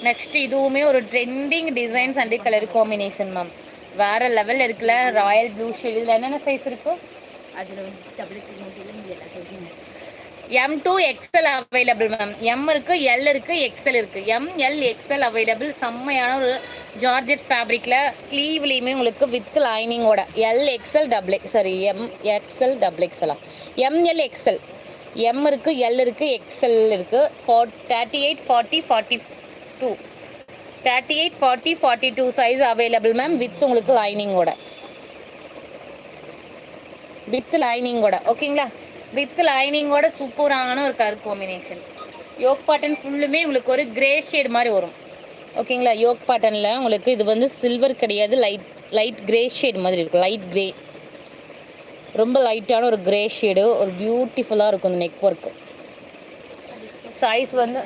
Next இதுவுமே ஒரு trending designs and colour combination ma'am. வேற லெவல் இருக்குல்ல. Royal blue shade. இதில் என்னென்ன சைஸ் இருக்கு? அதில் வந்து டபுள் எக்ஸல் மட்டும் இல்லை, எல்லா சைஸும் M2 XL available ma'am. M இருக்கு, L இருக்கு, XL இருக்கு. ML XL available. செம்மையான ஒரு ஜார்ஜெட் ஃபேப்ரிக்ல ஸ்லீவ்லேயுமே உங்களுக்கு வித் லைனிங்கோட LXL டபுள் சாரி MXL டபுள் எக்ஸலா ML XL. M இருக்கு, L இருக்கு, XL இருக்கு. 38 40 42 38 40 42 சைஸ் அவைலபிள் மேம். வித் உங்களுக்கு லைனிங்கோட ஓகேங்களா? வித் லைனிங்கோட சூப்பரான ஒரு கலர் காம்பினேஷன். யோக் பாட்டன் ஃபுல்லுமே உங்களுக்கு ஒரு கிரே ஷேட் மாதிரி வரும். ஓகேங்களா? யோக் பாட்டனில் உங்களுக்கு இது வந்து சில்வர் கிடையாது, லைட் கிரே ஷேட் மாதிரி இருக்கும். லைட் கிரே, ரொம்ப லைட்டான ஒரு கிரே ஷேடு. ஒரு பியூட்டிஃபுல்லாக இருக்கும் இந்த நெக் ஒர்க்கு. சைஸ் வந்து